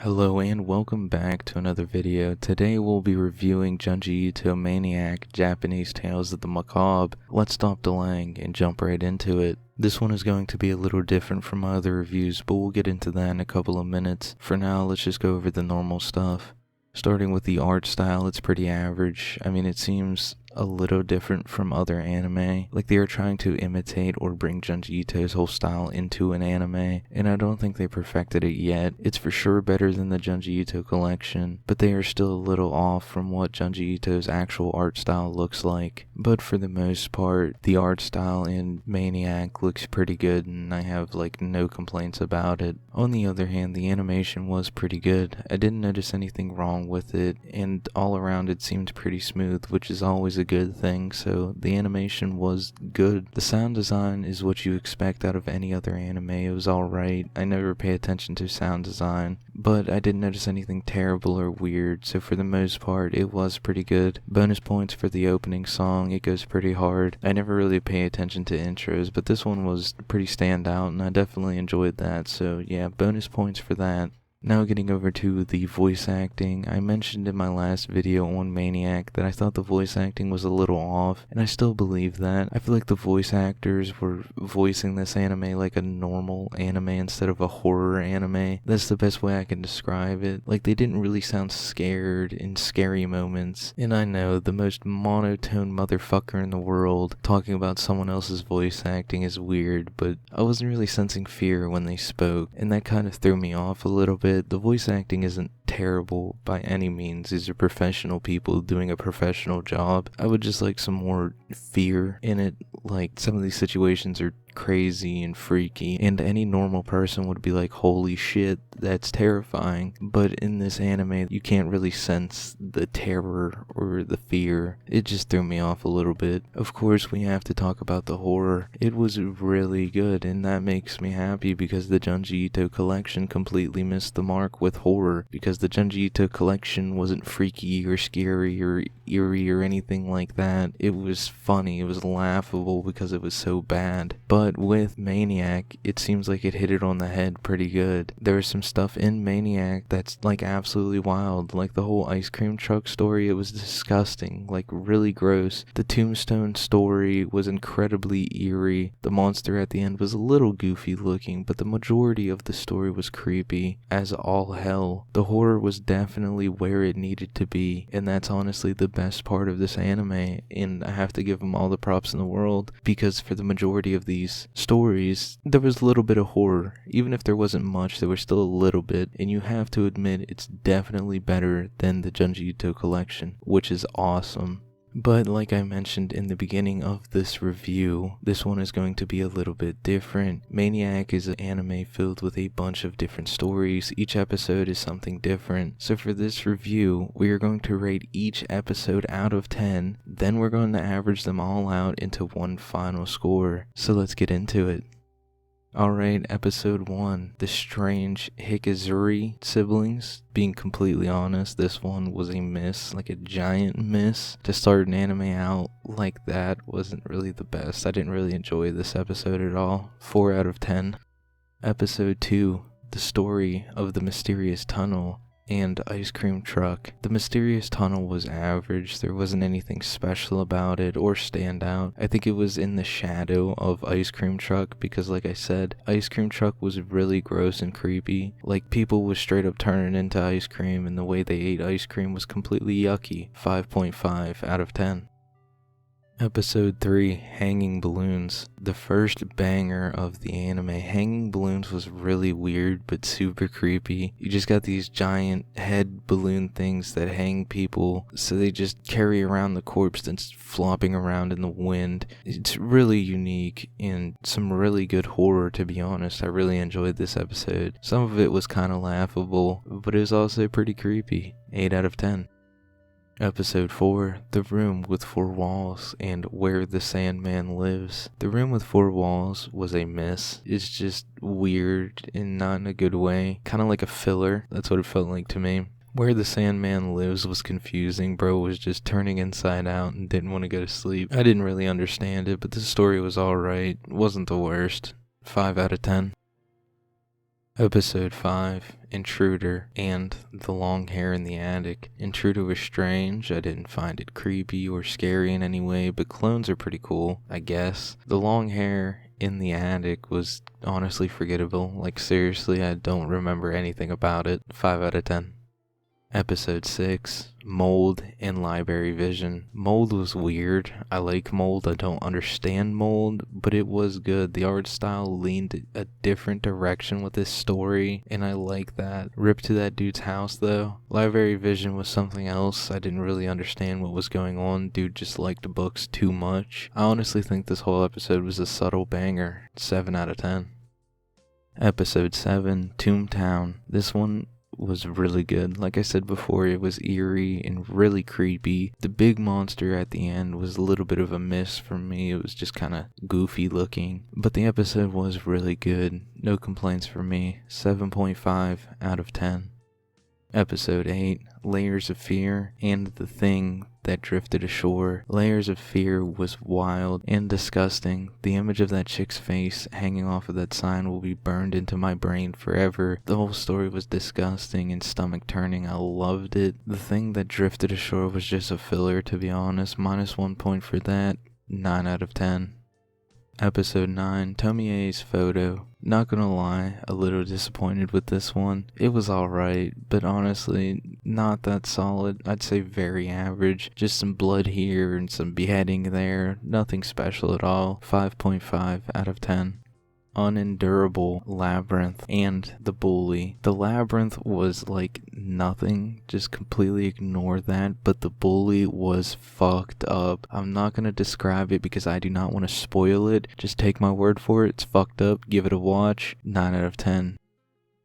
Hello and welcome back to another video. Today we'll be reviewing Junji Ito Maniac, Japanese Tales of the Macabre. Let's stop delaying and jump right into it. This one is going to be a little different from my other reviews, but we'll get into that in a couple of minutes. For now, let's just go over the normal stuff. Starting with the art style, it's pretty average. I mean, it seems a little different from other anime. Like they are trying to imitate or bring Junji Ito's whole style into an anime, and I don't think they perfected it yet. It's for sure better than the Junji Ito collection, but they are still a little off from what Junji Ito's actual art style looks like. But for the most part, the art style in Maniac looks pretty good, and I have no complaints about it. On the other hand, the animation was pretty good. I didn't notice anything wrong with it, and all around it seemed pretty smooth, which is always a good thing, so the animation was good. The sound design is what you expect out of any other anime. It was alright. I never pay attention to sound design, but I didn't notice anything terrible or weird, so for the most part, it was pretty good. Bonus points for the opening song. It goes pretty hard. I never really pay attention to intros, but this one was pretty standout, and I definitely enjoyed that, so yeah, bonus points for that. Now getting over to the voice acting, I mentioned in my last video on Maniac that I thought the voice acting was a little off, and I still believe that. I feel like the voice actors were voicing this anime like a normal anime instead of a horror anime. That's the best way I can describe it. Like they didn't really sound scared in scary moments, and I know the most monotone motherfucker in the world talking about someone else's voice acting is weird, but I wasn't really sensing fear when they spoke, and that kind of threw me off a little bit. The voice acting isn't terrible by any means. These are professional people doing a professional job. I would just like some more fear in it. Like some of these situations are crazy and freaky, and any normal person would be like, holy shit, that's terrifying. But in this anime, you can't really sense the terror or the fear. It just threw me off a little bit. Of course, we have to talk about the horror. It was really good, and that makes me happy because the Junji Ito collection completely missed the mark with horror, because the Junji Ito collection wasn't freaky or scary or eerie or anything like that. It was funny, it was laughable because it was so bad. But with Maniac, it seems like it hit it on the head pretty good. There was some stuff in Maniac that's absolutely wild, like the whole ice cream truck story. It was disgusting, really gross. The tombstone story was incredibly eerie. The monster at the end was a little goofy looking, but the majority of the story was creepy as all hell. The horror was definitely where it needed to be, and that's honestly the best part of this anime, and I have to give them all the props in the world, because for the majority of these stories, there was a little bit of horror. Even if there wasn't much, there was still a little bit, and you have to admit it's definitely better than the Junji Ito collection, which is awesome. But like I mentioned in the beginning of this review, this one is going to be a little bit different. Maniac is an anime filled with a bunch of different stories. Each episode is something different. So for this review, we are going to rate each episode out of 10, then we're going to average them all out into one final score. So let's get into it. Alright, episode 1, the strange Hikazuri siblings. Being completely honest, this one was a miss, like a giant miss. To start an anime out like that wasn't really the best. I didn't really enjoy this episode at all. 4 out of 10. Episode 2, the story of the mysterious tunnel and ice cream truck. The mysterious tunnel was average. There wasn't anything special about it or stand out. I think it was in the shadow of ice cream truck because like I said, ice cream truck was really gross and creepy. Like people was straight up turning into ice cream, and the way they ate ice cream was completely yucky. 5.5 out of 10. Episode 3, Hanging Balloons. The first banger of the anime. Hanging balloons was really weird but super creepy. You just got these giant head balloon things that hang people, so they just carry around the corpse that's flopping around in the wind. It's really unique and some really good horror, to be honest. I really enjoyed this episode. Some of it was kind of laughable, but it was also pretty creepy. 8 out of 10. Episode 4, The Room with Four Walls and Where the Sandman Lives. The Room with Four Walls was a miss. It's just weird and not in a good way. Kind of like a filler. That's what it felt like to me. Where the Sandman Lives was confusing. Bro was just turning inside out and didn't want to go to sleep. I didn't really understand it, but the story was alright. It wasn't the worst. 5 out of 10. Episode 5, Intruder, and the long hair in the attic. Intruder was strange. I didn't find it creepy or scary in any way, but clones are pretty cool, I guess. The long hair in the attic was honestly forgettable. Like, seriously, I don't remember anything about it. 5 out of 10. Episode 6, Mold and Library Vision. Mold was weird. I like Mold. I don't understand Mold, but it was good. The art style leaned a different direction with this story, and I like that. Rip to that dude's house, though. Library Vision was something else. I didn't really understand what was going on. Dude just liked books too much. I honestly think this whole episode was a subtle banger. 7 out of 10. Episode 7, Toontown. This one was really good. Like I said before, it was eerie and really creepy. The big monster at the end was a little bit of a miss for me. It was just kind of goofy looking, but the episode was really good. No complaints from me. 7.5 out of 10. Episode 8, Layers of Fear and the Thing That Drifted Ashore. Layers of Fear was wild and disgusting. The image of that chick's face hanging off of that sign will be burned into my brain forever. The whole story was disgusting and stomach turning. I loved it. The Thing That Drifted Ashore was just a filler, to be honest. -1 point for that. 9 out of 10. Episode 9, Tomie's Photo. Not gonna lie, a little disappointed with this one. It was alright, but honestly, not that solid. I'd say very average. Just some blood here and some beheading there. Nothing special at all. 5.5 out of 10. Unendurable, Labyrinth, and the Bully. The Labyrinth was like nothing, just completely ignore that, but the Bully was fucked up. I'm not gonna describe it because I do not want to spoil it. Just take my word for it. It's fucked up. Give it a watch. 9 out of 10.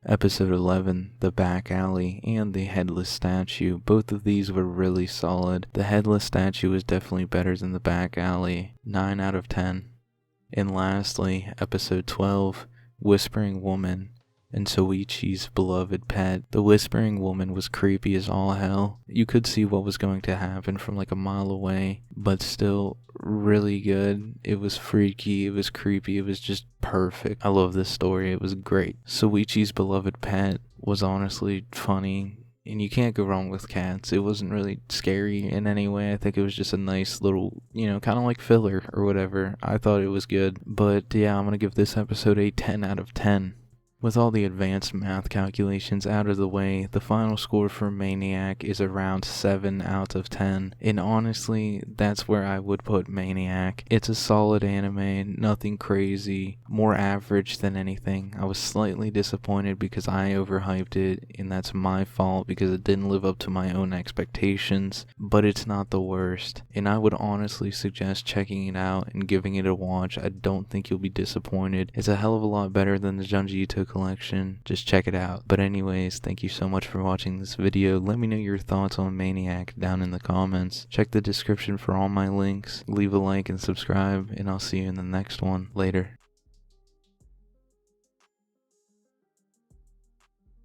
Episode 11, The Back Alley and the Headless Statue. Both of these were really solid. The Headless Statue was definitely better than the Back Alley. 9 out of 10. And lastly, episode 12, Whispering Woman and Soichi's Beloved Pet. The Whispering Woman was creepy as all hell. You could see what was going to happen from like a mile away, but still really good. It was freaky, it was creepy, it was just perfect. I love this story, it was great. Soichi's Beloved Pet was honestly funny. And you can't go wrong with cats. It wasn't really scary in any way. I think it was just a nice little, kind of like filler or whatever. I thought it was good. But yeah, I'm going to give this episode a 10 out of 10. With all the advanced math calculations out of the way, the final score for Maniac is around 7 out of 10. And honestly, that's where I would put Maniac. It's a solid anime, nothing crazy, more average than anything. I was slightly disappointed because I overhyped it, and that's my fault because it didn't live up to my own expectations. But it's not the worst, and I would honestly suggest checking it out and giving it a watch. I don't think you'll be disappointed. It's a hell of a lot better than the Junji Ito collection. Just check it out. But anyways, thank you so much for watching this video. Let me know your thoughts on Maniac down in the comments. Check the description for all my links. Leave a like and subscribe, and I'll see you in the next one. Later.